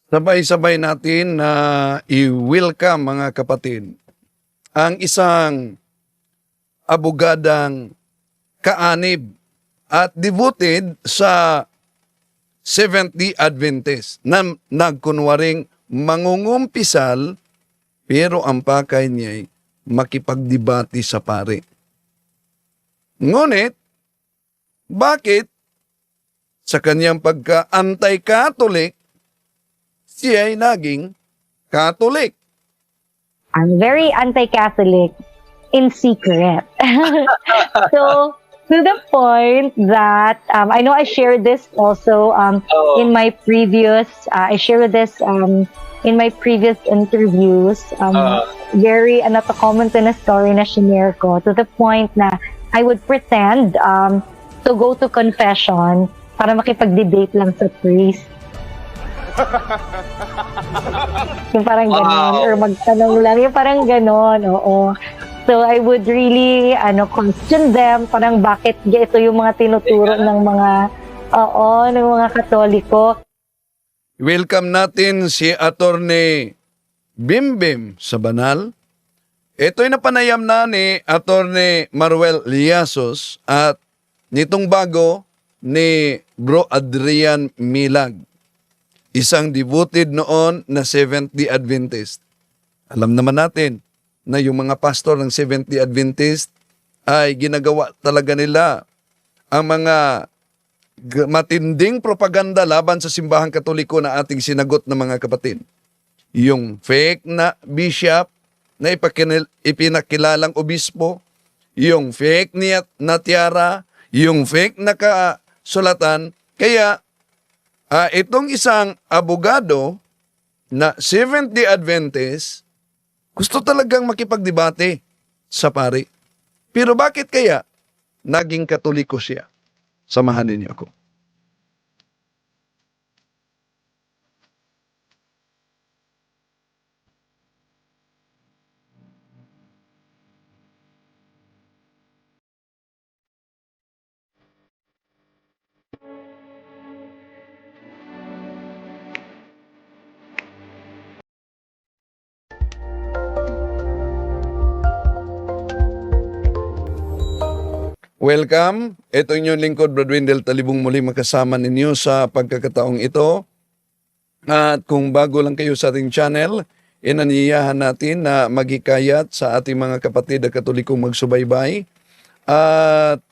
Sabay-sabay natin na i-welcome mga kapatid ang isang abogadang kaanib at devoted sa Seventh-day Adventist na nagkunwaring mangungumpisal pero ang pakay niya ay makipagdebate sa pare. Ngunit, bakit sa kanyang pagka-anti-Catholic siya ay naging Catholic? I'm very anti-Catholic in secret. So, to the point that I know I shared this also in my previous, I shared this in my previous interviews. Very, common to na story na shinare ko, to the point na I would pretend to go to confession para makipag-debate lang sa priest. Yung parang ganon, or magtanong lang, yung parang ganon, oo. So I would really question them, parang bakit ito yung mga tinuturo ng mga ng mga Katoliko. Welcome natin si Attorney Bimbim sa Banal. Ito'y napanayam na ni Attorney Maruel Liasos at nitong bago ni Bro Adrian Milag, isang devoted noon na Seventh-day Adventist. Alam naman natin na yung mga pastor ng Seventh-day Adventist ay ginagawa talaga nila ang mga matinding propaganda laban sa simbahang Katoliko na ating sinagot na mga kapatid. Yung fake na bishop na ipinakilalang obispo, yung fake na tiara, yung fake na kasulatan. Kaya itong isang abogado na Seventh-day Adventist gusto talagang makipagdebate sa pari. Pero bakit kaya naging Katoliko siya? Samahan ninyo ako. Welcome. Ito inyong lingkod, Brad Wendell Talibong, muli makasama ninyo sa pagkakataong ito. At kung bago lang kayo sa ating channel, inaniyahan natin na maghikayat sa ating mga kapatid at Katolikong magsubaybay. At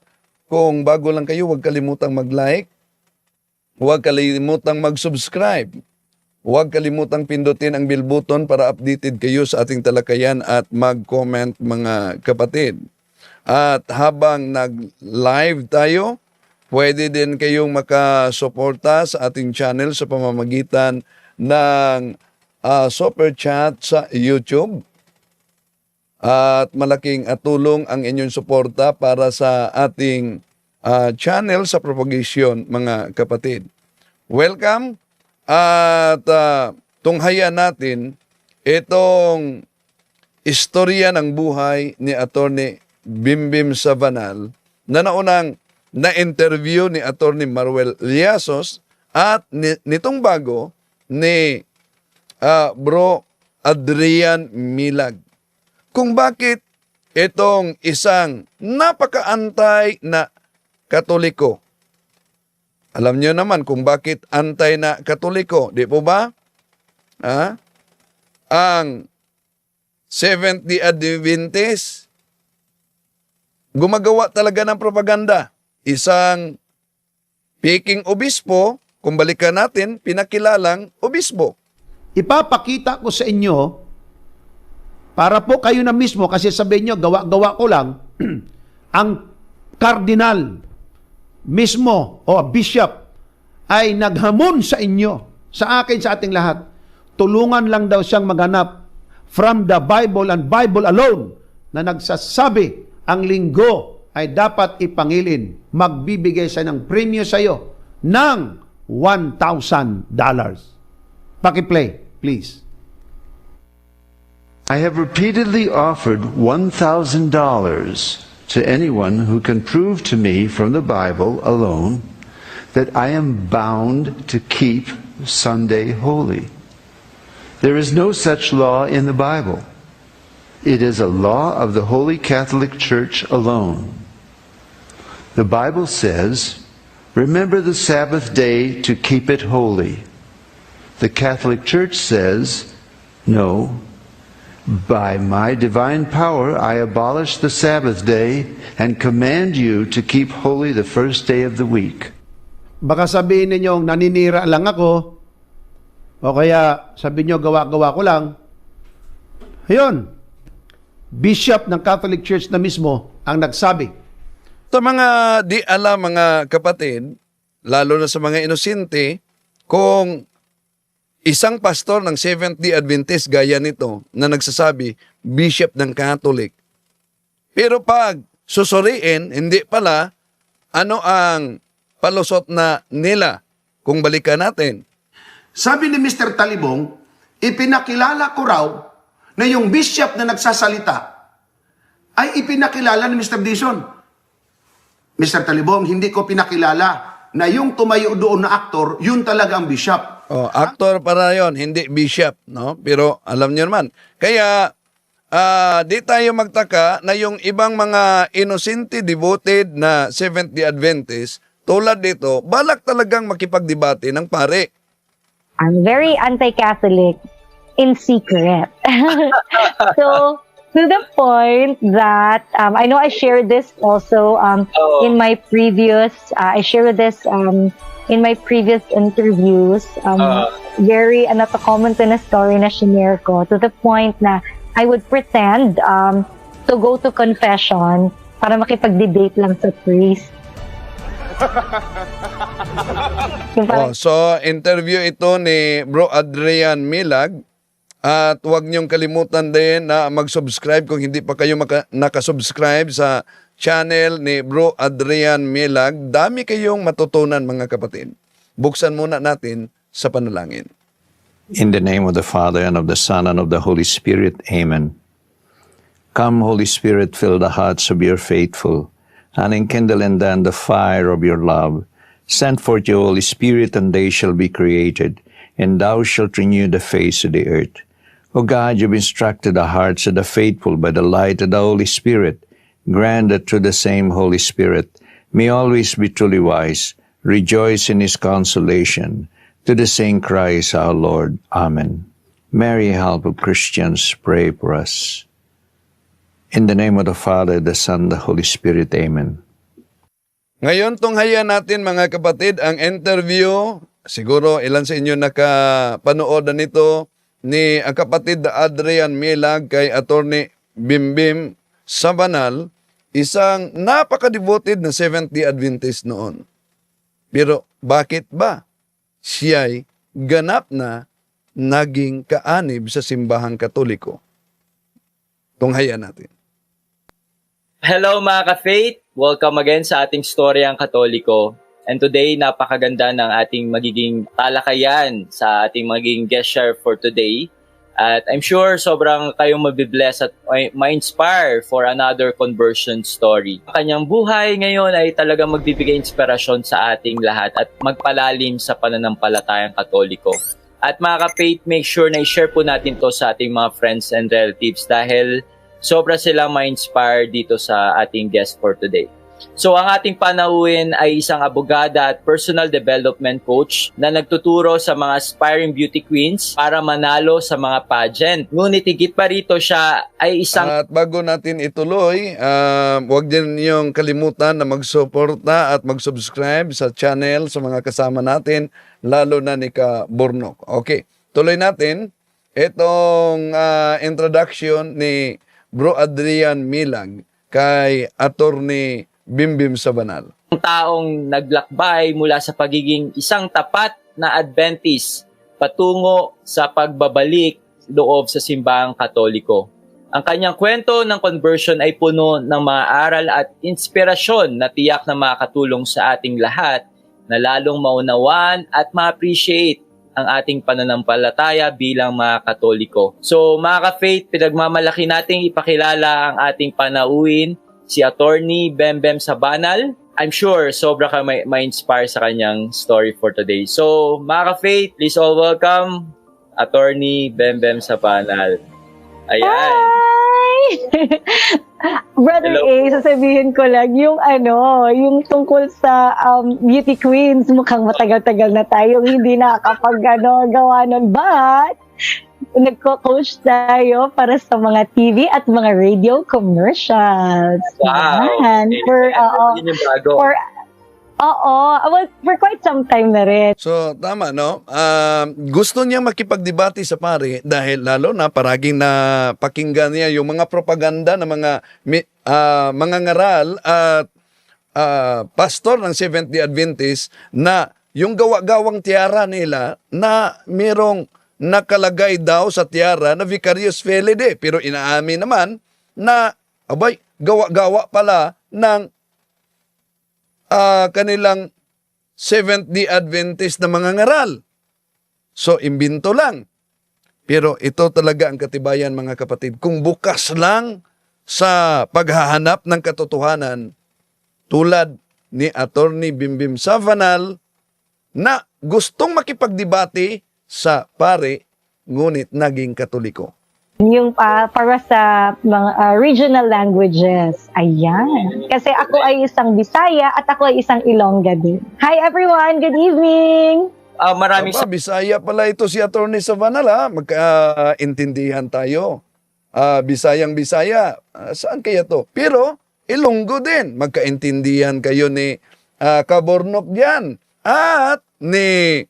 kung bago lang kayo, huwag kalimutang mag-like, huwag kalimutang mag-subscribe, huwag kalimutang pindutin ang bell button para updated kayo sa ating talakayan at mag-comment mga kapatid. At habang nag-live tayo, pwede din kayong makasuporta sa ating channel sa pamamagitan ng super chat sa YouTube. At malaking tulong ang inyong suporta para sa ating channel sa propagation, mga kapatid. Welcome at tunghayan natin itong istorya ng buhay ni Attorney Bimbim sa Banal na naunang na-interview ni Attorney Maruel Liasos at nitong bago ni Bro Adrian Milag. Kung bakit itong isang napaka-antay na Katoliko. Alam nyo naman kung bakit antay na Katoliko, di po ba? Ang Seventh-day Adventist gumagawa talaga ng propaganda. Isang peking obispo, kung balikan natin, pinakilalang obispo. Ipapakita ko sa inyo, para po kayo na mismo, kasi sabihin nyo, gawa-gawa ko lang, ang kardinal mismo o bishop ay naghamon sa inyo, sa akin, sa ating lahat. Tulungan lang daw siyang maghanap from the Bible and Bible alone na nagsasabi ang linggo ay dapat ipangilin. Magbibigay siya ng premyo sa iyo ng $1,000. Paki-play, please. I have repeatedly offered $1,000 to anyone who can prove to me from the Bible alone that I am bound to keep Sunday holy. There is no such law in the Bible. It is a law of the Holy Catholic Church alone. The Bible says, "Remember the Sabbath day to keep it holy." The Catholic Church says, "No, by my divine power I abolish the Sabbath day and command you to keep holy the first day of the week." Baka sabihin ninyo, naninira lang ako, o kaya sabihin nyo, gawa-gawa ko lang. Ayun, bishop ng Catholic Church na mismo ang nagsabi. Sa mga di alam mga kapatid, lalo na sa mga inosente, kung isang pastor ng Seventh-day Adventist gaya nito na nagsasabi, bishop ng Catholic. Pero pag susuriin, hindi pala, ano ang palusot na nila kung balikan natin? Sabi ni Mr. Talibong, ipinakilala ko raw na yung bishop na nagsasalita ay ipinakilala ni Mr. Dizon. Mr. Talibong, hindi ko pinakilala na yung tumayo doon na aktor, yun talaga ang bishop. Oh, actor para yon, hindi bishop, no? Pero alam niyo naman. Kaya di tayo magtaka na yung ibang mga inosente devoted na Seventh-day Adventist tulad dito, balak talagang makipagdebate ng pare. I'm very anti-Catholic in secret. So, to the point that I know I shared this also in my previous I shared this in my previous interviews. Very common to na story na shinare ko, to the point na I would pretend to go to confession para makipag-debate lang sa priest. So, interview ito ni Bro Adrian Milag. At huwag niyong kalimutan din na mag-subscribe kung hindi pa kayo nakasubscribe sa channel ni Bro Adrian Milag. Dami kayong matutunan mga kapatid. Buksan muna natin sa panalangin. In the name of the Father, and of the Son, and of the Holy Spirit. Amen. Come, Holy Spirit, fill the hearts of your faithful, and enkindle in them the fire of your love. Send forth your Holy Spirit, and they shall be created, and thou shalt renew the face of the earth. O God, you've instructed the hearts of the faithful by the light of the Holy Spirit. Grant that through the same Holy Spirit may always be truly wise, rejoice in his consolation. To the same Christ our Lord. Amen. Mary, help of Christians, pray for us. In the name of the Father, the Son, the Holy Spirit. Amen. Ngayon, tunghayan natin mga kapatid ang interview. Siguro ilan sa inyo nakapanood na nito ni ang kapatid Adrian Milag kay Attorney Bimbim Sabanal, isang napaka-devoted na Seventh-day Adventist noon. Pero bakit ba siya'y ganap na naging kaanib sa simbahang Katoliko? Tunghayan natin. Hello mga ka-faith! Welcome again sa ating Storyang Katoliko. And today, napakaganda ng ating magiging talakayan sa ating magiging guest share for today. At I'm sure sobrang kayong mabibless at ma-inspire for another conversion story. Kanyang buhay ngayon ay talagang magbibigay inspirasyon sa ating lahat at magpalalim sa pananampalatayang Katoliko. At mga ka-faith, make sure na i-share po natin to sa ating mga friends and relatives dahil sobra silang ma-inspire dito sa ating guest for today. So ang ating panauhin ay isang abogada at personal development coach na nagtuturo sa mga aspiring beauty queens para manalo sa mga pageant. Ngunit higit pa rito siya ay isang... At bago natin ituloy, huwag din niyong kalimutan na magsuporta at mag-subscribe sa channel sa mga kasama natin, lalo na ni Ka Bornok. Okay, tuloy natin itong introduction ni Bro Adrian Milag kay Attorney Bimbim Sabanal. Ang taong naglakbay mula sa pagiging isang tapat na Adventist patungo sa pagbabalik loob sa simbahang Katoliko. Ang kanyang kwento ng conversion ay puno ng mga aral at inspirasyon na tiyak na makakatulong sa ating lahat na lalong maunawan at ma-appreciate ang ating pananampalataya bilang mga Katoliko. So mga ka-faith, pinagmamalaki nating ipakilala ang ating panauhin, si Attorney Bimbim Sabanal. I'm sure sobra ka ma-inspire sa kanyang story for today. So mga ka-faith, please all welcome Attorney Bembem sa panel. Ayan. Hi! Brother Hello A, sasabihin ko lang, yung tungkol sa beauty queens, mukhang matagal-tagal na tayong hindi gawa nun. But, nagko-coach tayo para sa mga TV at mga radio commercials. Wow. Yan. Yun yung bago. For quite some time na rin. So, tama, no? Gusto niya makipagdebate sa pare dahil lalo na paraging na pakinggan niya yung mga propaganda ng mga ngaral at pastor ng Seventh-day Adventist na yung gawa-gawang tiara nila na merong nakalagay daw sa tiara na Vicarious Filii. Pero inaamin naman na, gawa-gawa pala ng kanilang Seventh-day Adventist na mga ngaral. So, imbinto lang. Pero ito talaga ang katibayan, mga kapatid. Kung bukas lang sa paghahanap ng katotohanan, tulad ni Attorney Bimbim Savanal, na gustong makipagdebate sa pare, ngunit naging Katoliko. Yung para sa mga regional languages. Ayan. Kasi ako ay isang Bisaya at ako ay isang Ilongga din. Hi everyone! Good evening! Maraming Bisaya pala ito si Attorney Savanal, ha? Magkaintindihan tayo. Bisayang Bisaya. Saan kaya to? Pero, Ilonggo din. Magkaintindihan kayo ni Kabornok diyan. At ni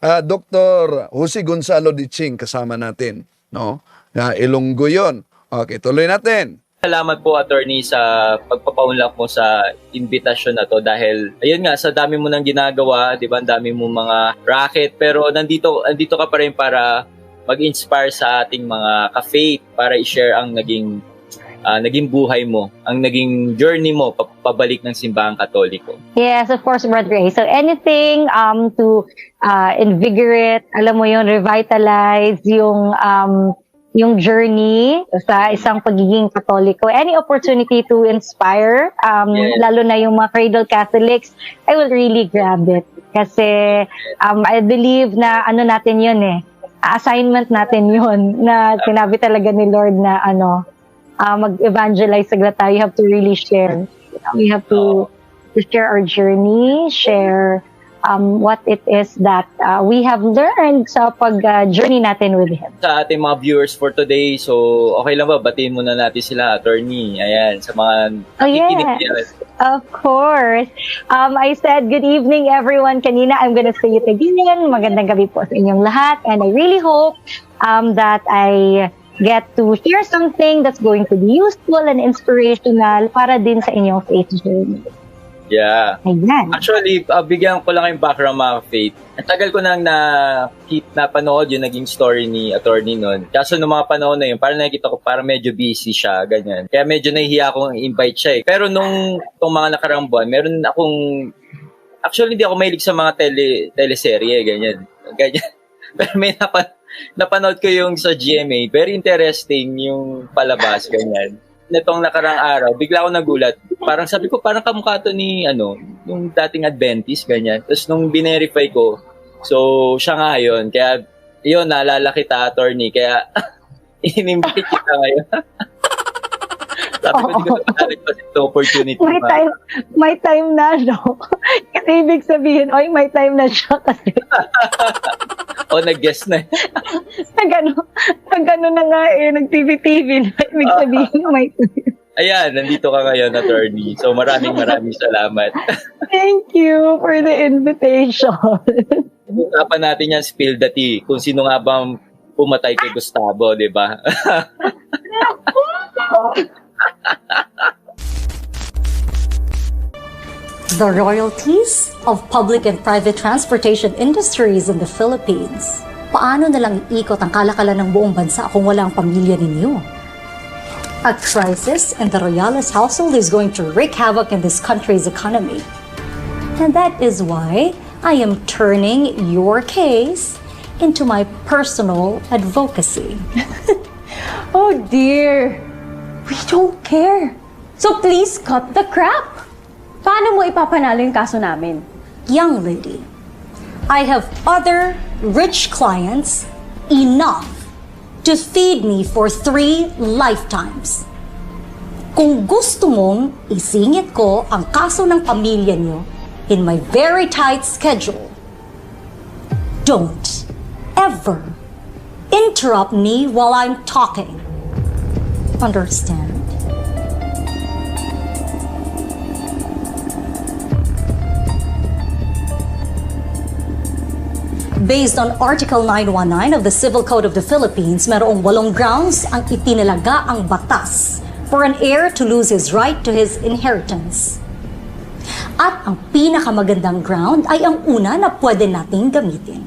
Dr. Jose Gonzalo Diching kasama natin. No? Ilonggo yun. Okay, tuloy natin. Salamat po, attorney, sa pagpapaunlak mo sa invitasyon na to dahil, ayun nga, sa dami mo nang ginagawa, di ba, ang dami mo mga racket, pero nandito ka pa rin para mag-inspire sa ating mga ka-faith para i-share ang naging buhay mo, ang naging journey mo pabalik ng simbahang Katoliko. Yes, of course, Brother A. So anything to invigorate, alam mo yun, revitalize yung journey sa isang pagiging Katoliko. Any opportunity to inspire, Yes. lalo na yung mga cradle Catholics, I will really grab it. Kasi I believe na natin yun assignment natin yun na sinabi talaga ni Lord na mag-evangelize saglit tayo. You have to really share. We have to share our journey, share what it is that we have learned sa pag-journey natin with Him. Sa ating mga viewers for today, so okay lang ba? Batiin muna natin sila, attorney. Ayan, sa mga nakikinig Yes, of course. I said good evening everyone kanina. I'm gonna say it again. Magandang gabi po sa inyong lahat. And I really hope that I get to share something that's going to be useful and inspirational para din sa inyong faith journey. Yeah. Ayan. Actually, bigyan ko lang yung background, mga faith. Ang tagal ko nang napanood yung naging story ni attorney nun. Kaso nung mga panahon na yun, parang nakikita ko parang medyo busy siya, ganyan. Kaya medyo nahihiya akong invite siya Pero nung mga nakarang buwan, meron akong... Actually, hindi ako mahilig sa mga teleserye, ganyan. Pero may napanood ko yung sa GMA. Very interesting yung palabas, ganyan. Netong nakarang araw, bigla ako nagulat. Parang sabi ko, parang kamukha to ni, yung dating Adventist, ganyan. Tapos nung binerify ko, so siya nga yun. Kaya, yun, naalala kita, attorney. Kaya, in-invite kita ngayon. Sabi ko, hindi ko napalit pa opportunity. May time na, no? Kasi ibig sabihin, may time na siya kasi. Nag-guess na. Nag-ano na nga nag-TV na. Ibig sabihin, may time. Ayan, nandito ka ngayon, attorney. So, maraming salamat. Thank you for the invitation. Usapan natin yan, spill the tea. Kung sino nga bang pumatay kay Gustavo, di ba? The royalties of public and private transportation industries in the Philippines. Paano nalang iikot ang kalakalan ng buong bansa kung wala ang pamilya ninyo? A crisis in the Royales household is going to wreak havoc in this country's economy. And that is why I am turning your case into my personal advocacy. Oh dear, we don't care. So please cut the crap. Paano mo ipapanalo yung kaso namin? Young lady, I have other rich clients enough to feed me for 3 lifetimes. Kung gusto mong isingit ko ang kaso ng pamilya niyo in my very tight schedule, don't ever interrupt me while I'm talking. Understand? Based on Article 919 of the Civil Code of the Philippines, mayroong 8 grounds ang itinalaga ang batas for an heir to lose his right to his inheritance. At ang pinakamagandang ground ay ang una na pwede nating gamitin.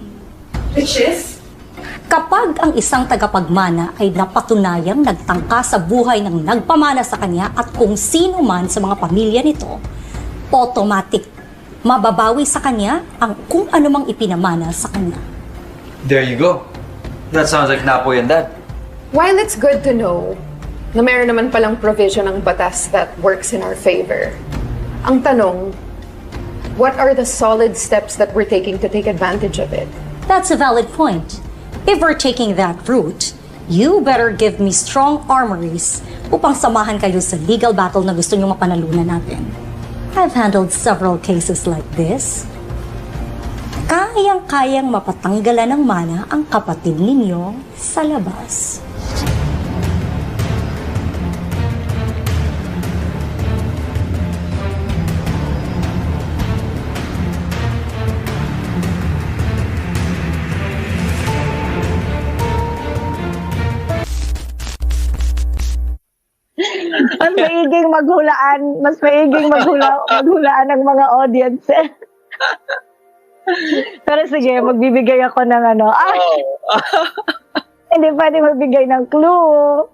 Which is? Kapag ang isang tagapagmana ay napatunayang nagtangka sa buhay ng nagpamana sa kanya at kung sino man sa mga pamilya nito, automatic mababawi sa kanya ang kung anumang ipinamana sa kanya. There you go. That sounds like Napoy and Dad. While it's good to know na meron naman palang provision ng batas that works in our favor, ang tanong, what are the solid steps that we're taking to take advantage of it? That's a valid point. If we're taking that route, you better give me strong armories upang samahan kayo sa legal battle na gusto nyo mapanalunan natin. I've handled several cases like this. Kayang-kayang mapatanggalan ng mana ang kapatid ninyo sa labas. Mas maiging maghulaan ng mga audience. Pero sige, magbibigay ako ng ano. Hindi pwede magbigay ng clue.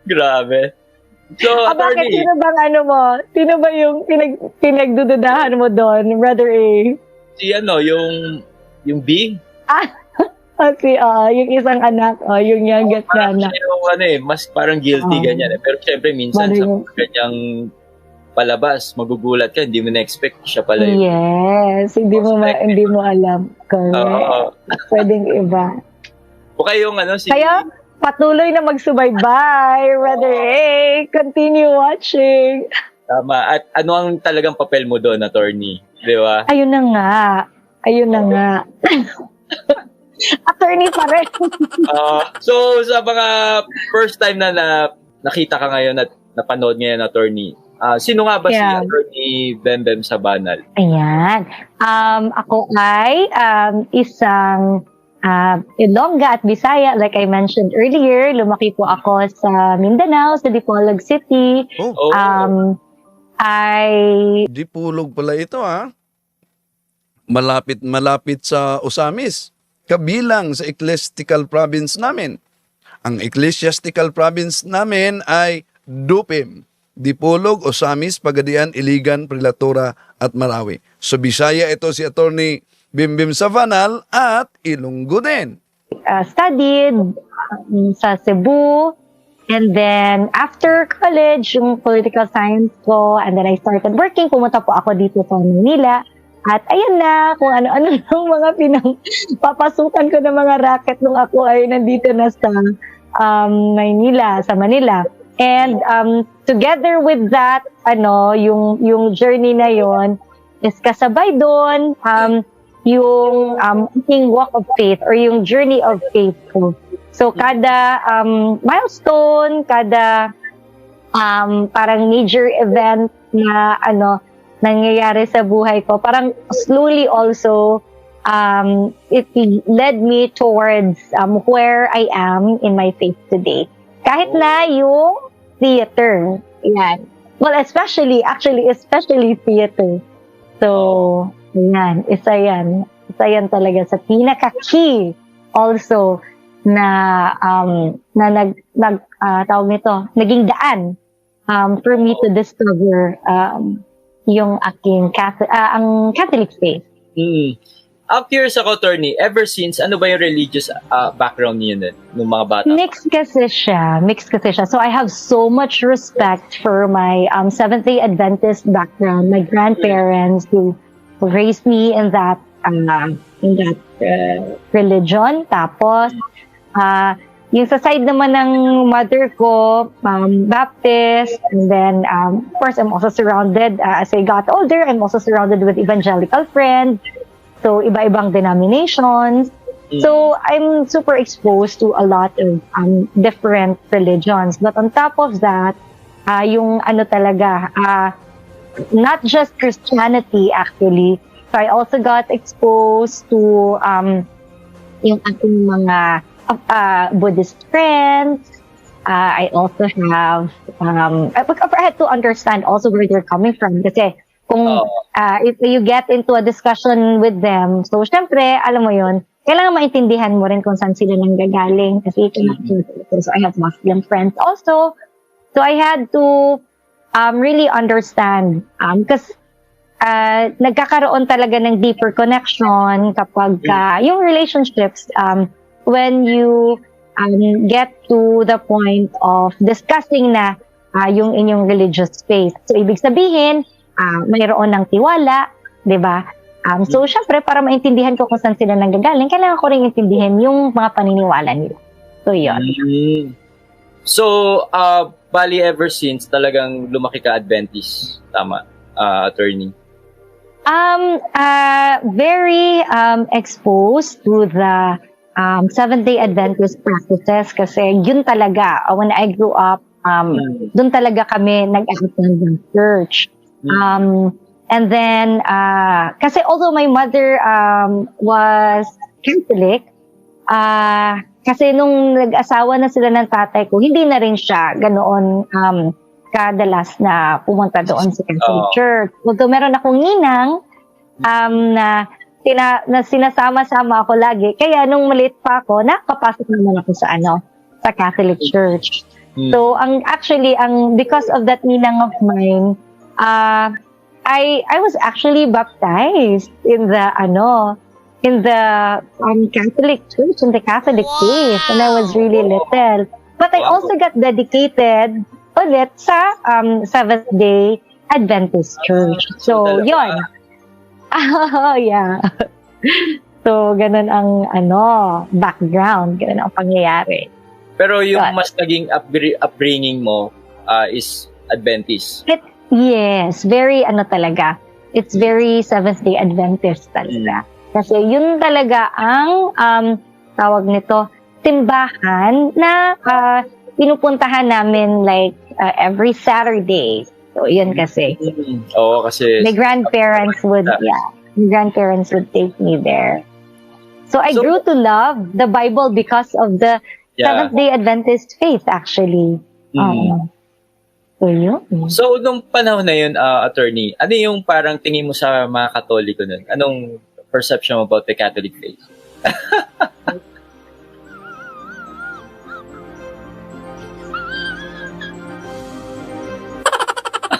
Grabe. So, Bakit attorney, sino bang ano mo? Sino ba yung pinagdududahan mo doon, Brother A? si yung B? Okay, yung isang anak, yung youngest na Parang anak. siya yung mas parang guilty ganyan. Pero syempre minsan sa ganyang palabas, magugulat ka, hindi mo na-expect siya pala yun. Yes, hindi mo alam. Correct. Pwedeng iba. O kaya yung Kaya, patuloy na magsubaybay, Brother A. Continue watching. Tama. At ano ang talagang papel mo doon, attorney? Di ba? Ayun na nga. Attorney pa rin. So, sa mga first time na nakita ka ngayon at napanood ngayon, attorney, sino nga ba si Attorney Bembem Sabanal? Ayan. Ako ay isang Ilongga at Bisaya. Like I mentioned earlier, lumaki po ako sa Mindanao, sa Dipolog City. Dipolog pala ito Malapit sa Osamis. Kabilang sa ecclesiastical province namin. Ang ecclesiastical province namin ay Dupim, Dipolog, Osamis, Pagadian, Iligan, Prilatura at Marawi. So Bisaya ito si Attorney Bembem Sabanal at Ilonggo din. Studied sa Cebu, and then after college, yung political science ko, and then I started working. Pumunta po ako dito sa Manila. At ayan na, kung ano-ano ng mga papasukan ko ng mga racket nung ako ay nandito na sa Manila. And together with that, yung journey na yon is kasabay doon yung aking walk of faith or yung journey of faith ko. So kada milestone, kada parang major event na nangyayari sa buhay ko, parang slowly also, it led me towards where I am in my faith today. Kahit na yung theater, yan. Well, especially theater. So, yan, isa yan talaga sa pinaka-key also na tawag nito, naging daan for me to discover yung aking Catholic faith. I'm curious ako, attorney, ever since, ano ba yung religious background niyo nung mga bata? Mixed kasi siya. So I have so much respect for my Seventh-day Adventist background, my grandparents who raised me in that in that religion. Tapos, yung sa side naman ng mother ko, Baptist, and then, of course, I'm also surrounded, as I got older, I'm also surrounded with evangelical friends, so iba-ibang denominations. So, I'm super exposed to a lot of different religions. But on top of that, yung ano talaga, not just Christianity actually, so I also got exposed to yung ating mga Buddhist friends. I also have, I had to understand also where they're coming from. Kasi kung if you get into a discussion with them, so syempre, alam mo yun, kailangan maintindihan mo rin kung saan sila nanggagaling. Kasi so I have Muslim friends also. So I had to really understand. Because nagkakaroon talaga ng deeper connection kapag yung relationships, when you get to the point of discussing na yung inyong religious faith. So, ibig sabihin, mayroon ng tiwala, di ba? So, syempre, para maintindihan ko kung saan sila nanggagaling, kailangan ko rin intindihin yung mga paniniwala nila. So, yun. So, bali ever since, talagang lumaki ka Adventist. Tama, attorney? Very exposed to the Seventh-day Adventist practices kasi yun talaga, when I grew up, dun talaga kami nag-attend ng church. And then, kasi although my mother was Catholic, kasi nung nag-asawa na sila ng tatay ko, hindi na rin siya ganoon kadalas na pumunta doon sa Catholic Church. Although meron akong ninang na sinasama-sama ako lagi. Kaya nung maliit pa ako, nakapasok naman ako sa Catholic Church. So, because of that ninang of mine, I was actually baptized in the Catholic Church, in the Catholic faith, when I was really little. But I also got dedicated ulit sa Seventh-day Adventist Church. So, yun. Yeah. So, ganun ang background, ganun ang pangyayari. Pero yung mas naging upbringing mo is Adventist. Yes, very talaga. It's very Seventh-day Adventist talaga. Kasi yun talaga ang tawag nito, simbahan na pinupuntahan namin like every Saturday. So, yun kasi. Oo, kasi my grandparents would take me there. So, I grew to love the Bible because of the Seventh-day Adventist faith, actually. So, yun. So, nung panahon na yun, attorney, ano yung parang tingin mo sa mga Katoliko nun? Anong perception mo about the Catholic faith?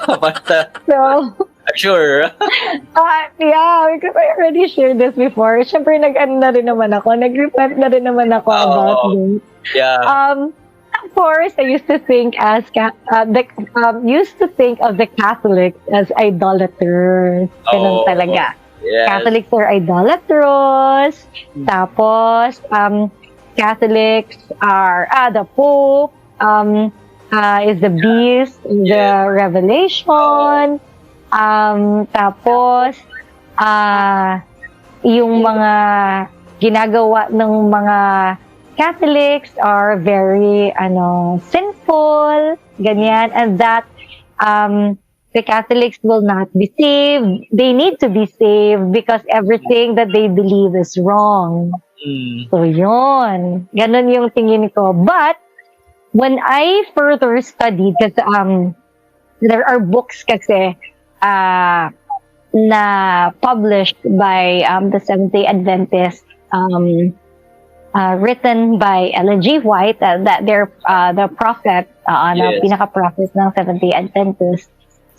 So, I'm sure. Yeah, because I already shared this before. Siyempre, nag-repent na rin naman ako about this. Yeah. Of course, I used to think of the Catholics as idolaters. Ganun talaga. Yes. Catholics are idolaters. Tapos, Catholics are, the Pope, is the beast, the Revelation. Tapos, yung mga ginagawa ng mga Catholics are very, sinful, ganyan, and that, the Catholics will not be saved. They need to be saved because everything that they believe is wrong. So, yun. Ganon yung tingin ko. But, when I further studied, because there are books kasi na published by the Seventh-day Adventist, written by Ellen G. White, that they're the prophet, pinaka-prophet ng Seventh-day Adventist.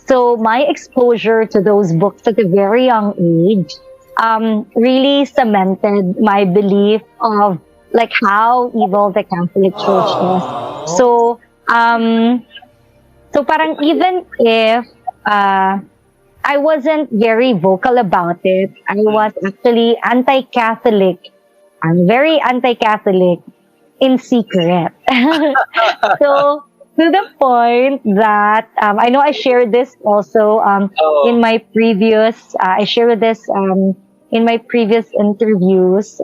So my exposure to those books at a very young age really cemented my belief of like how evil the Catholic Church is. So, so parang even if I wasn't very vocal about it. I was actually anti-Catholic. I'm very anti-Catholic in secret. So, to the point that I know I shared this also in my previous I shared this in my previous interviews.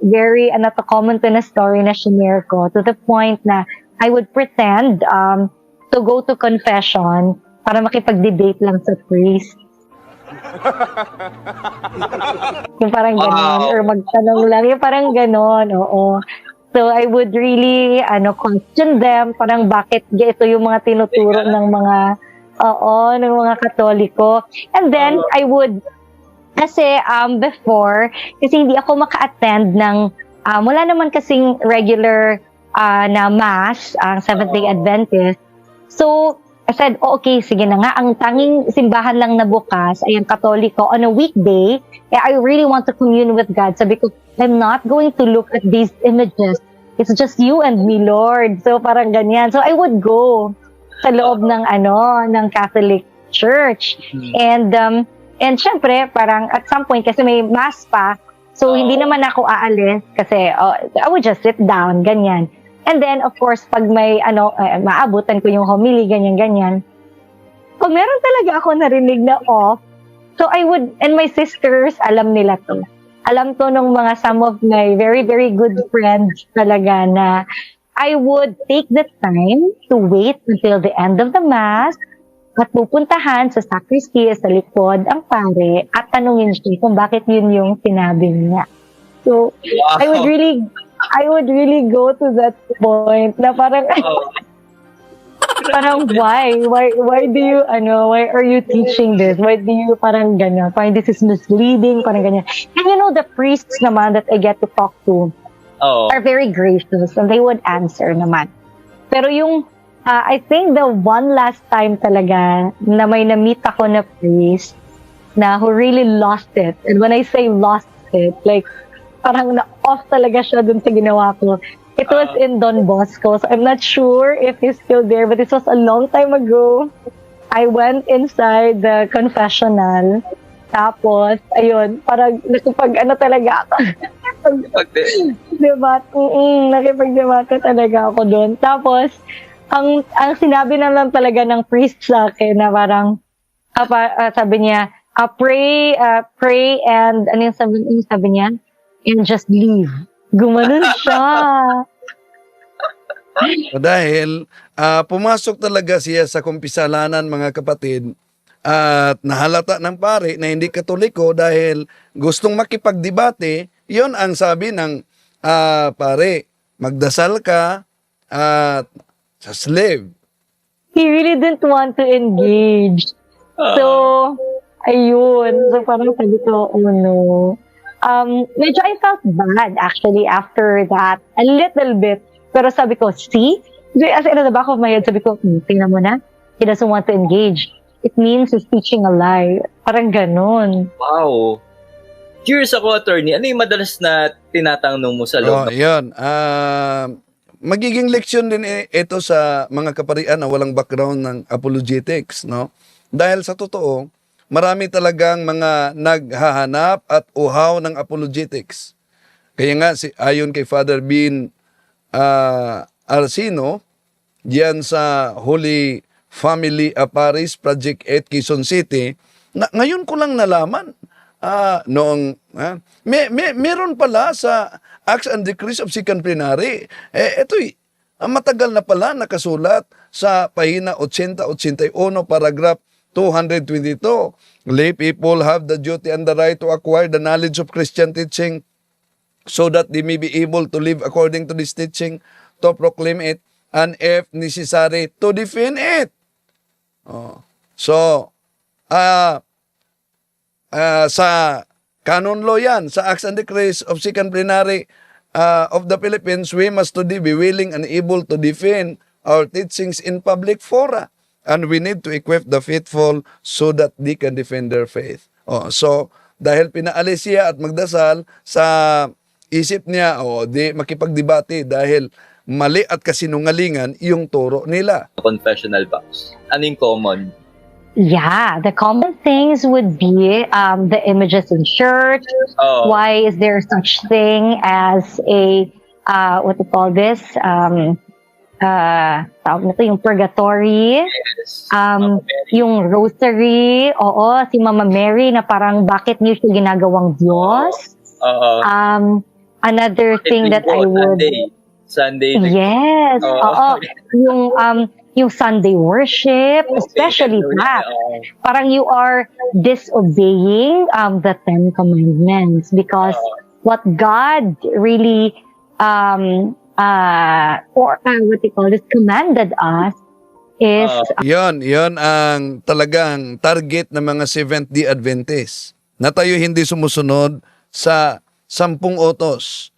Very common to na story na shinare ko, to the point na I would pretend to go to confession para makipag-debate lang sa priest. Yung parang ganon, or magtanong lang, yung parang ganon, oo. So I would really question them, parang bakit ito yung mga tinuturo ng mga Katoliko. And then I would kasi before, kasi hindi ako maka-attend ng wala naman kasing regular na mass ang Seventh-day Adventist. So I said, okay, sige na nga. Ang tanging simbahan lang na bukas ay ang Katoliko on a weekday. I really want to commune with God. Sabi ko, I'm not going to look at these images. It's just you and me, Lord. So parang ganyan. So I would go sa loob ng Catholic Church. And syempre, parang at some point, kasi may mass pa, so hindi naman ako aalis kasi I would just sit down, ganyan. And then, of course, pag may, maabutan ko yung homily, ganyan-ganyan. Pag meron talaga ako narinig na off, so I would, and my sisters, alam nila to. Alam to nung some of my very, very good friends talaga na I would take the time to wait until the end of the Mass at pupuntahan sa sacristy, sa likod, ang pare, at tanungin siya kung bakit yun yung sinabi niya. So, wow. I would really go to that point na parang, parang why do you, why are you teaching this? Why do you parang ganyan? Parang this is misleading, parang ganyan. And the priests naman that I get to talk to are very gracious and they would answer naman. Pero yung, I think the one last time talaga na may na-meet ako na priest na who really lost it. And when I say lost it, like, parang na-off talaga siya dun sa ginawa ko. It was in Don Bosco. So I'm not sure if he's still there, but this was a long time ago. I went inside the confessional. Tapos, ayun, parang nakipag-talaga ako. Nakipag-debate talaga ako dun. Tapos, ang sinabi na lang talaga ng priest sa akin na parang, sabi niya, pray and, ano yung sabi niya? And just leave. Gumanon siya. Dahil pumasok talaga siya sa kumpisalanan, mga kapatid, at nahalata ng pare na hindi Katoliko dahil gustong makipagdebate. Yon ang sabi ng pare, magdasal ka at sa slave. He really didn't want to engage. So, ayun. So, parang sabi ko, oh no. Medyo I felt bad actually after that. A little bit. Pero sabi ko, see? As in the back of my head, sabi ko, tingnan mo na. He doesn't want to engage. It means he's teaching a lie. Parang ganun. Wow. Curious ako, attorney. Ano yung madalas na tinatanong mo sa loob? Yun. Magiging leksyon din ito sa mga kaparian na walang background ng apologetics, no? Dahil sa totoo, marami talagang mga naghahanap at uhaw ng apologetics. Kaya nga, ayon kay Father Bean Arsino, diyan sa Holy Family Parish Project 8 Quezon City, ngayon ko lang nalaman, meron pala sa Acts and Decrees of Second Plenary, ito'y matagal na pala nakasulat sa pahina 80-81, paragraph 222, lay people have the duty and the right to acquire the knowledge of Christian teaching so that they may be able to live according to this teaching, to proclaim it, and if necessary, to defend it. So, sa canon law yan, sa Acts and Decrees of Second Plenary of the Philippines, we must today be willing and able to defend our teachings in public fora. And we need to equip the faithful so that they can defend their faith. So, dahil pinaalis siya at magdasal, sa isip niya, di makipagdebate dahil mali at kasinungalingan yung turo nila. Confessional vows. Ano yung common? Yeah, the common things would be the images in church. Oh. Why is there such thing as a what do you call this? Tawag na to, yung purgatory. Yes. Yung rosary. Oo, si Mama Mary na parang bakit niyo siya ginagawang Diyos. Oo. Another thing that I would... Sunday. Yes. Oo. Yung Sunday worship, especially that. Parang you are disobeying the Ten Commandments because what God really what you call this, commanded us is Yon ang talagang target ng mga Seventh-day Adventists. Na tayo hindi sumusunod sa 10 utos.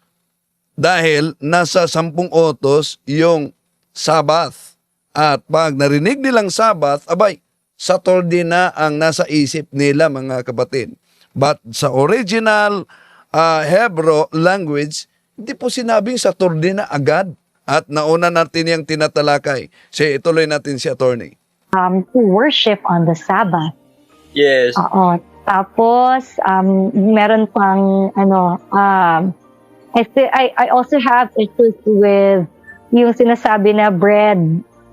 Dahil nasa 10 utos yung Sabbath. At pag narinig nilang Sabbath, abay, Saturday na ang nasa isip nila, mga kapatid. But sa original Hebrew language, hindi po sinabing Saturday na agad. At nauna natin yung tinatalakay. Sige, ituloy natin si attorney. To worship on the Sabbath. Yes. Oo. Tapos, meron pang, I also have issues with yung sinasabi na bread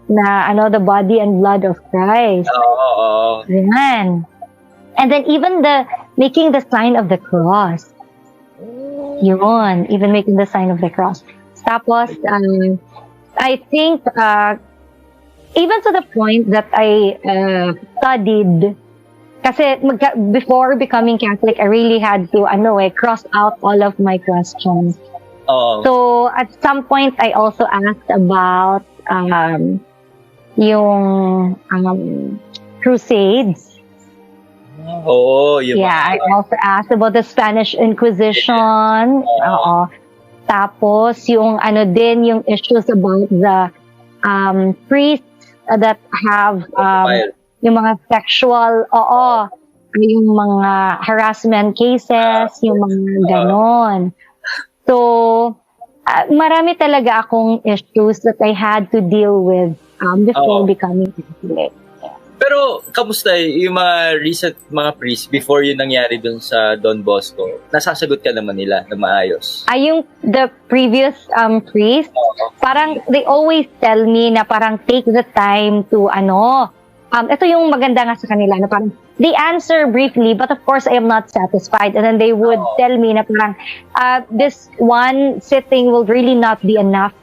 na the body and blood of Christ. Oo. Yan. And then even making the sign of the cross. Yun. Even making the sign of the cross. Tapos, I think, even to the point that I studied, kasi before becoming Catholic, I really had to, cross out all of my questions. Oh. So, at some point, I also asked about yung Crusades. Oo. I also asked about the Spanish Inquisition. Oo. Tapos, yung yung issues about the priests that have yung mga sexual, yung mga harassment cases, yung mga ganon. So, marami talaga akong issues that I had to deal with before becoming Catholic. Pero, kamusta yung mga recent mga priests before yung nangyari dun sa Don Bosco? Nasasagot ka naman nila na maayos? Yung the previous priests, parang they always tell me na parang take the time to ito yung maganda nga sa kanila na parang they answer briefly, but of course I am not satisfied, and then they would tell me na parang this one sitting will really not be enough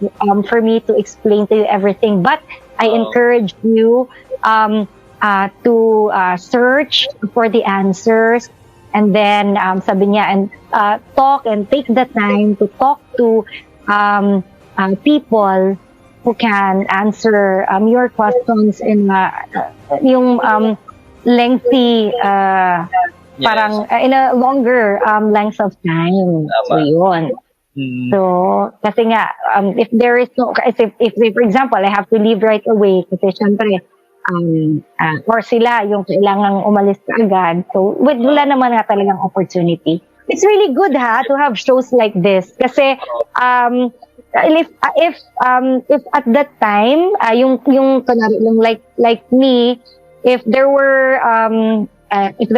for me to explain to you everything, but I encourage you to search for the answers, and then sabi niya, and talk and take the time to talk to people who can answer your questions in yung lengthy parang in a longer length of time. So yun. So kasi nga if there is no, if for example I have to leave right away kasi syempre or sila yung kailangang umalis agad, so wala naman nga talagang opportunity. It's really good to have shows like this kasi if at that time yung like me, if there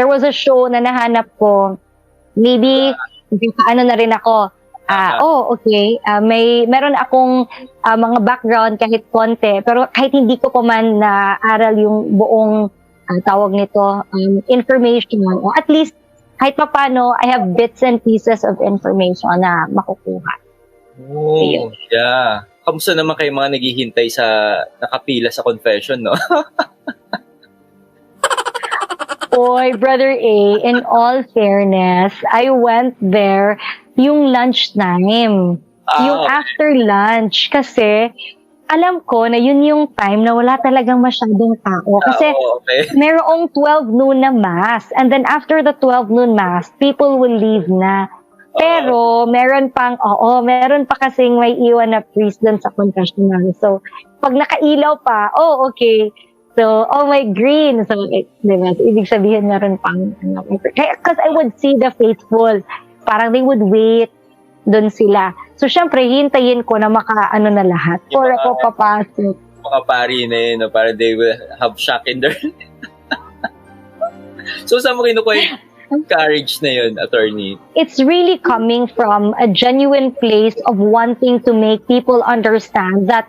was a show na nahanap ko, maybe na rin ako, meron akong mga background kahit konti, pero kahit hindi ko pa man na-aral yung buong tawag nito information, o at least kahit pa paano I have bits and pieces of information na makukuha. Oh, yeah. Kamusta naman kayo mga naghihintay sa nakapila sa confession, no? Oy, Brother A, in all fairness, I went there yung lunchtime. Yung after lunch. Kasi, alam ko na yun yung time na wala talagang masyadong tao. Kasi, merong 12 noon na mass. And then after the 12 noon mass, people will leave na. Pero, meron pa kasing may iwan na priest dun sa confessional. So, pag nakailaw pa, okay. So, my green. So, diba? Ibig sabihin, meron pang, because I would see the faithful. Parang they would wait dun sila. So, syempre, hintayin ko na na lahat. Or ako papasok. Mga pari na yun, no? Para they will have shock in their... So, saan mo kinukuha yung courage na yun, attorney? It's really coming from a genuine place of wanting to make people understand that,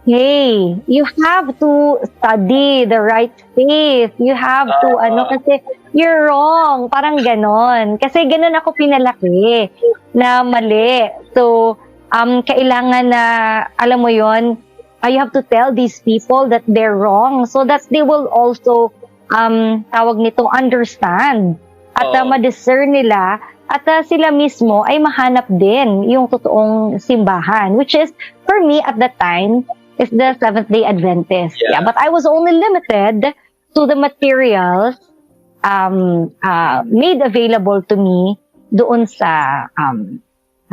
hey, you have to study the right faith. You have to, kasi you're wrong. Parang ganon. Kasi ganon ako pinalaki na mali. So, kailangan na, alam mo yon, you have to tell these people that they're wrong so that they will also, tawag nito, understand. At ma-discern nila at sila mismo ay mahanap din yung totoong simbahan, which is, for me at that time, is the Seventh-day Adventist. Yeah, but I was only limited to the materials made available to me doon sa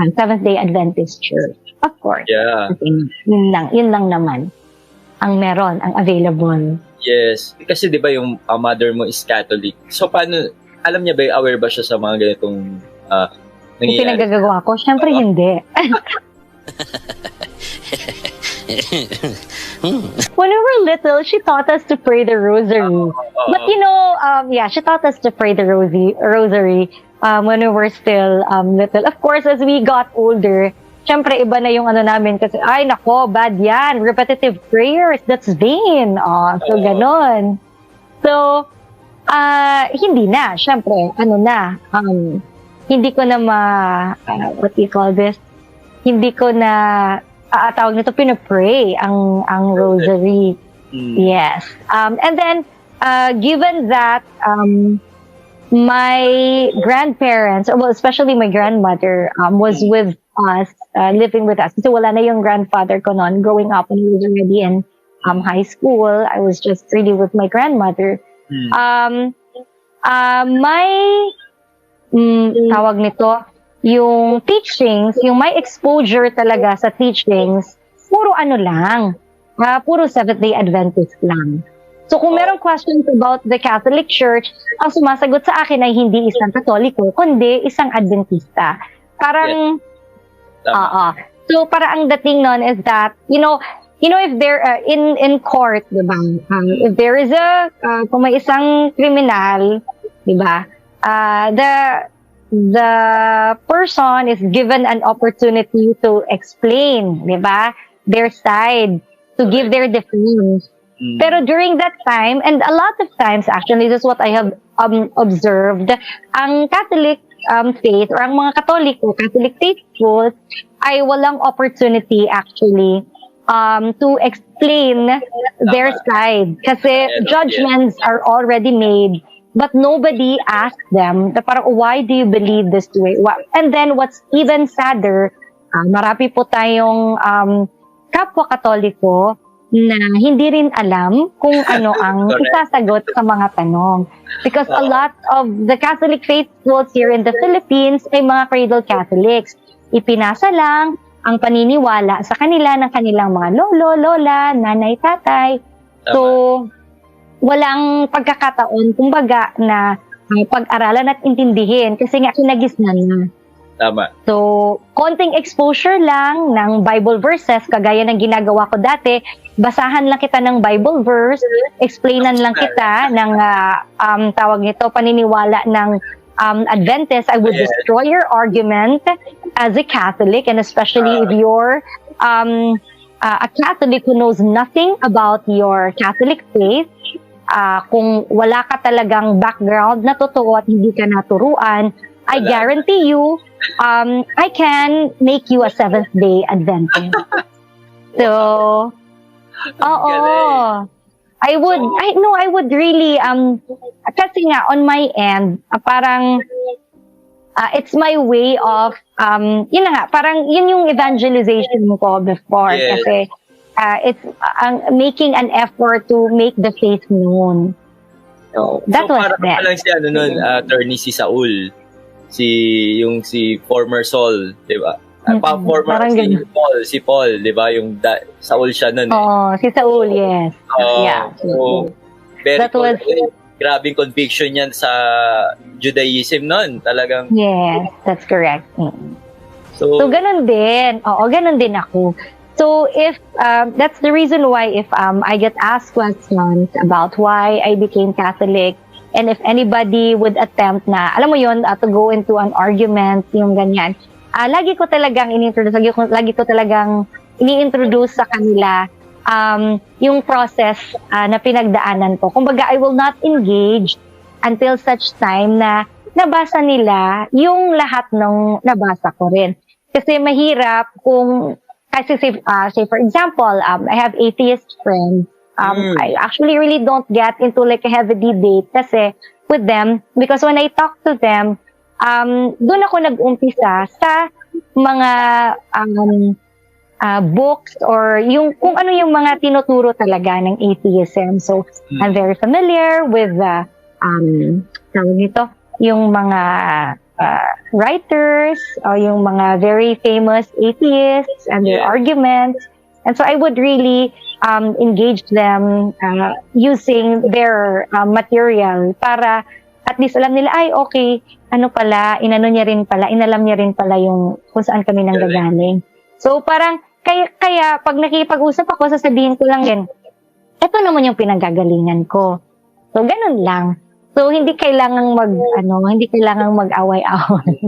Seventh-day Adventist Church. Of course. Yeah. Yun lang naman ang meron, ang available. Yes. Kasi di ba yung mother mo is Catholic. So paano, alam niya ba, aware ba siya sa mga ganitong Yung nangyayari? pinagagagawa ko? Siyempre hindi. When we were little, she taught us to pray the rosary. But she taught us to pray the rosary when we were still little. Of course, as we got older, syempre iba na yung namin kasi, ay nako, bad yan. Repetitive prayers, that's vain. So ganon. So, hindi na. Syempre, hindi ko na what do you call this? Hindi ko na, tawag nito, pinapray ang rosary. Yes. And then, given that, my grandparents, well, especially my grandmother, was with us, living with us. Kasi wala na yung grandfather ko noon. Growing up, when he was already in high school, I was just really with my grandmother. Tawag nito, yung teachings, yung my exposure talaga sa teachings, puro lang, puro Seventh-day Adventist lang. So kung merong questions about the Catholic Church, ang sumasagot sa akin ay hindi isang Katoliko, kundi isang Adventista. Parang, so para ang dating nun is that, if there, in court, diba, if there is kung may isang kriminal, diba, the person is given an opportunity to explain, diba, their side, to give their defense. Pero during that time, and a lot of times, actually, this is what I have observed, ang Catholic faith, or ang mga Katoliko, Catholic faithfuls, ay walang opportunity, actually, to explain their side. Kasi judgments are already made, but nobody asked them, parang, why do you believe this way? And then, what's even sadder, marami po tayong kapwa Katoliko na hindi rin alam kung ano ang isasagot sa mga tanong. Because a lot of the Catholic faithfuls here in the Philippines ay mga cradle Catholics. Ipinasa lang ang paniniwala sa kanila ng kanilang mga lolo, lola, nanay, tatay. So, walang pagkakataon, kumbaga, na pag-aralan at intindihin kasi nga kinagisnan na. Tama. So, konting exposure lang ng Bible verses, kagaya ng ginagawa ko dati, basahan lang kita ng Bible verse, explainan lang kita ng tawag nito, paniniwala ng Adventist. I would destroy your argument as a Catholic, and especially if you're a Catholic who knows nothing about your Catholic faith. Kung wala ka talagang background na totoo at hindi ka naturuan, I guarantee you, I can make you a Seventh-day Adventist. So, I would really, kasi nga, on my end, parang, it's my way of, yun na nga, parang, yun yung evangelization ko before. Yes. Kasi, it's making an effort to make the faith known. So, that was that. So, parang si attorney si Saul. Si former Saul, di ba? Former si Paul, di ba? Yung Saul siya nun. Si Saul, yes. Yeah. So, grabing conviction yan sa Judaism nun. Talagang... Yes, that's correct. So ganun din. Ganun din ako. So, if, that's the reason why if I get asked questions about why I became Catholic, And if anybody would attempt na, alam mo yun, to go into an argument, yung ganyan, lagi ko talagang ini-introduce sa kanila yung process na pinagdaanan ko. Kumbaga, I will not engage until such time na nabasa nila yung lahat ng nabasa ko rin. Kasi mahirap kung, kasi say for example, I have atheist friends. I actually really don't get into like a heavy debate kasi with them, because when I talk to them, doon ako nag-umpisa sa mga books or yung kung ano yung mga tinuturo talaga ng atheism. So, I'm very familiar with tawag nito, yung mga writers or yung mga very famous atheists and their arguments. And so I would really engage them using their material para at least alam nila, ay okay, inalam niya rin pala yung kung saan kami nanggagaling. So parang, kaya pag nakipag-usap ako, sasabihin ko lang din, ito naman yung pinanggagalingan ko. So ganun lang. So hindi kailangang mag-away-away.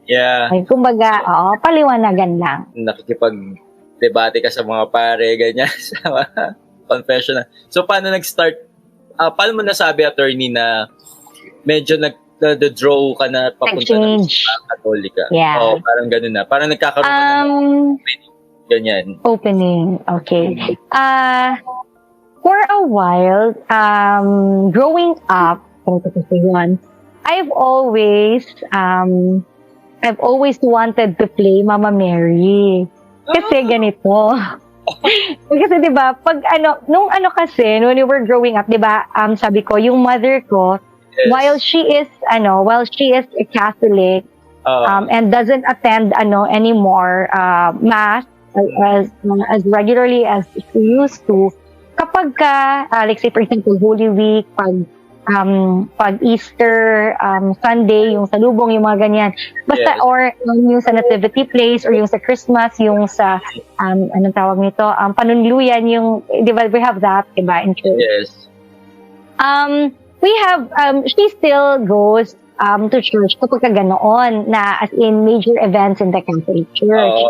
Yeah. Ay, kumbaga, paliwanagan lang. Nakikipag-debate ka sa mga pare, ganyan, sa mga confessional. So, paano nag-start? Paano mo nasabi, attorney, na medyo nag-draw ka na papunta na sa Katolika? Yeah. Oo, parang ganun na. Parang nagkakaroon ka na ng ganyan. Opening, okay. For a while, growing up, I've always wanted to play Mama Mary. Kasi ganito. Kasi 'di ba, pag kasi when we were growing up, 'di ba, sabi ko, yung mother ko, while she is a Catholic, and doesn't attend anymore mass as regularly as she used to, kapag like say for example Holy Week, pag Easter Sunday, yung salubong, yung mga ganyan. Basta, or yung sa Nativity Place, or yung sa Christmas, yung sa, anong tawag nito, panunluyan, yung, di ba, we have that, di ba, in church. Yes. We have, she still goes to church kapag ganoon, na as in major events in the Catholic Church.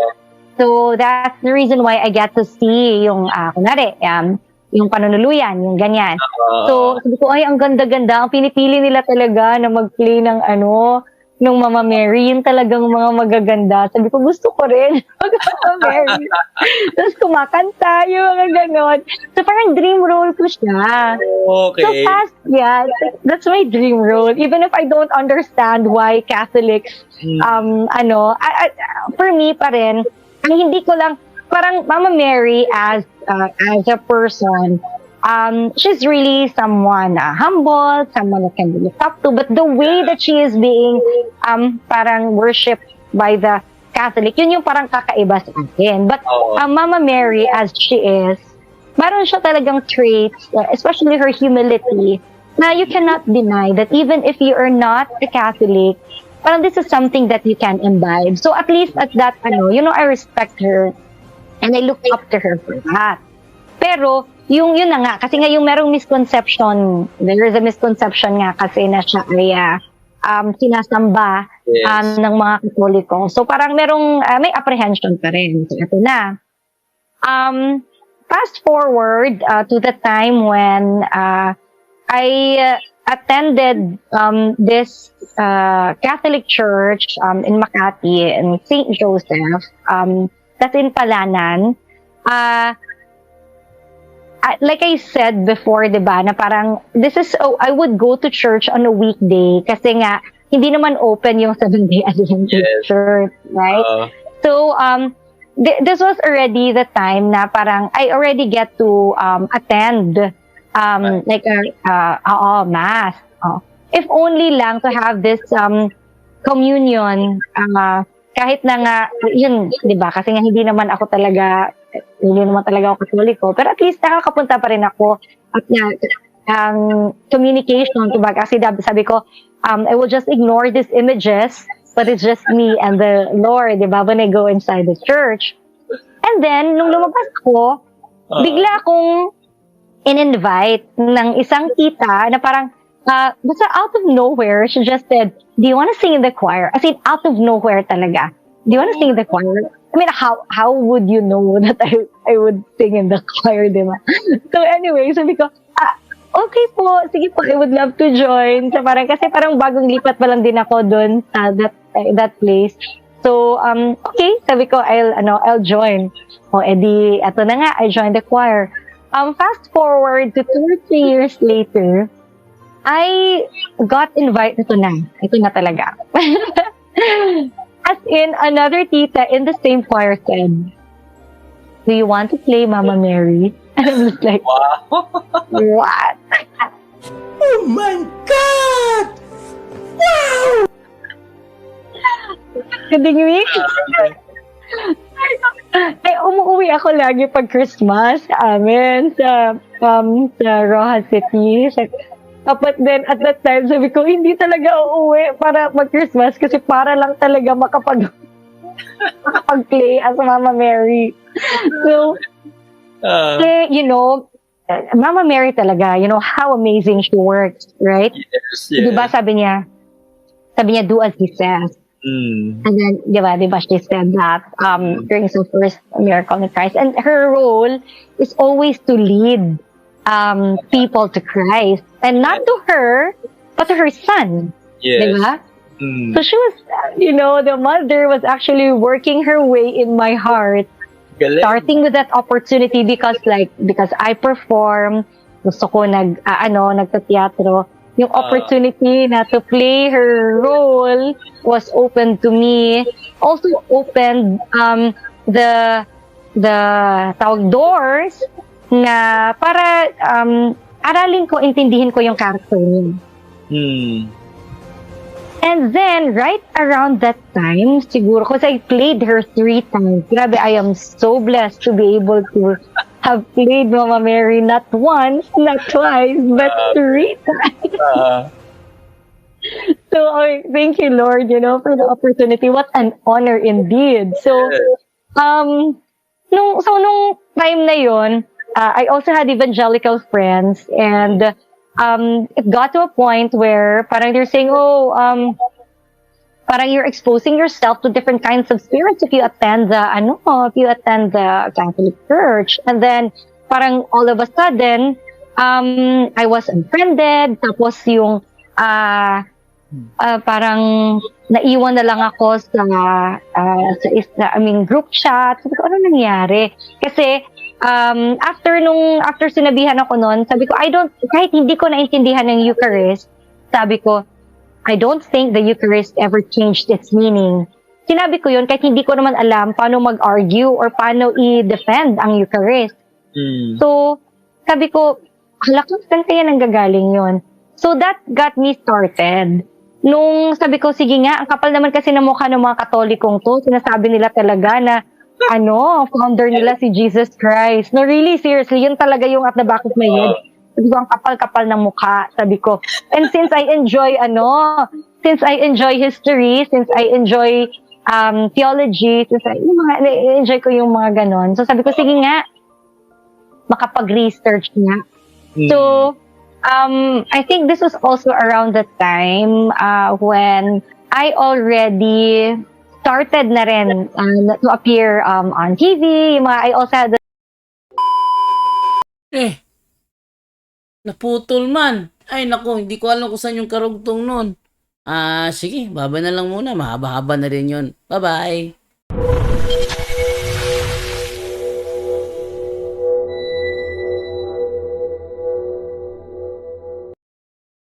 So, that's the reason why I get to see yung, kunwari, yung panunuluyan, yung ganyan. So, sabi ko, ay, ang ganda-ganda. Ang pinipili nila talaga na mag-play ng nung Mama Mary, yung talagang mga magaganda. Sabi ko, gusto ko rin mag-Mama Mary. Tapos kumakanta, yung mga ganon. So, parang dream role ko siya. Okay. So, that's my dream role. Even if I don't understand why Catholics, for me pa rin, ang hindi ko lang, parang Mama Mary as a person, she's really someone humble, someone that can be looked up to, but the way that she is being parang worshipped by the Catholic, yun yung parang kakaiba sa akin. But Mama Mary as she is, meron siya talagang traits, especially her humility, na you cannot deny that even if you are not a Catholic, parang this is something that you can imbibe. So at least at that, I respect her. And I look up to her for that. Pero, yun na nga, kasi nga yung merong misconception, there is a misconception nga kasi na siya ay sinasamba ng mga Katoliko. So parang merong, may apprehension pa rin. So ito na. Fast forward to the time when I attended this Catholic church in Makati, in St. Joseph, that's in Palanan. Like I said before, diba, na parang, I would go to church on a weekday kasi nga, hindi naman open yung Seventh-day Adventist church, right? So, this was already the time na parang, I already get to attend, like mass. If only lang to have this communion, kahit na nga, yun, di ba? Kasi nga hindi naman talaga ako Katoliko. Pero at least nakakapunta pa rin ako at communication, diba? Kasi sabi ko, I will just ignore these images, but it's just me and the Lord, diba? When I go inside the church. And then, nung lumabas ko, bigla akong in-invite ng isang tita na parang, basta out of nowhere, she just said, do you want to sing in the choir? As in, out of nowhere talaga. Do you want to sing in the choir? I mean, how would you know that I would sing in the choir, di ba? So anyway, sabi ko, okay po, sige po, I would love to join. So kasi parang bagong lipat pa lang din ako doon sa that place. So, okay, sabi ko, I'll join. O, edi, eto na nga, I joined the choir. Fast forward to 2 or 3 years later, I got invited, ito na talaga. As in, another tita in the same choir said, do you want to play Mama Mary? And I was like, Wow. what? Oh my God! Wow! Kadingwi? Ay, umuwi ako lagi pag Christmas sa amin, sa Rojas City. But then, at that time, sabi ko, hindi talaga uuwi para mag-Christmas kasi para lang talaga makapag-play as Mama Mary. So, you know, Mama Mary talaga, you know, how amazing she works, right? Yes. Diba sabi niya, do as he says. And then, diba, she said that during her first miracle in Christ. And her role is always to lead people to Christ. And not to her, but to her son. Yes. Diba? So she was, you know, the mother was actually working her way in my heart. Galing. Starting with that opportunity because I perform, gusto ko nagtateatro. Yung opportunity na to play her role was open to me. Also opened the tawag doors na para aralin ko, intindihin ko yung character niya. And then, right around that time, siguro, because I played her 3 times. Grabe, I am so blessed to be able to have played Mama Mary not once, not twice, but 3 times. So, thank you, Lord, you know, for the opportunity. What an honor indeed. So, nung time na yun, I also had evangelical friends, and it got to a point where parang they're saying, parang you're exposing yourself to different kinds of spirits if you attend the Catholic Church. And then parang all of a sudden, I was unfriended, tapos yung parang naiwan na lang ako sa group chat. Sabi ko, ano nangyari? Kasi after sinabihan ako noon, sabi ko, kahit hindi ko naintindihan ng Eucharist, sabi ko, I don't think the Eucharist ever changed its meaning. Sinabi ko yun kahit hindi ko naman alam paano mag-argue or paano i-defend ang Eucharist. So, sabi ko, saan kaya nanggagaling yun? So, that got me started. Nung sabi ko, sige nga, ang kapal naman kasi ng mukha ng mga Katolikong to, sinasabi nila talaga na, founder nila si Jesus Christ. No, really, seriously, yun talaga yung at the back of my head. Sabi ko, ang kapal-kapal ng mukha, sabi ko. And since I enjoy history, since I enjoy theology, enjoy ko yung mga ganon. So sabi ko, sige nga, makapag-research nga. So, I think this was also around the time when I already started na rin to appear on TV. I also had Naputol man. Ay nako, hindi ko alam kung saan yung karugtong nun. Sige, baba na lang muna. Mahaba-haba na rin yun. Bye-bye.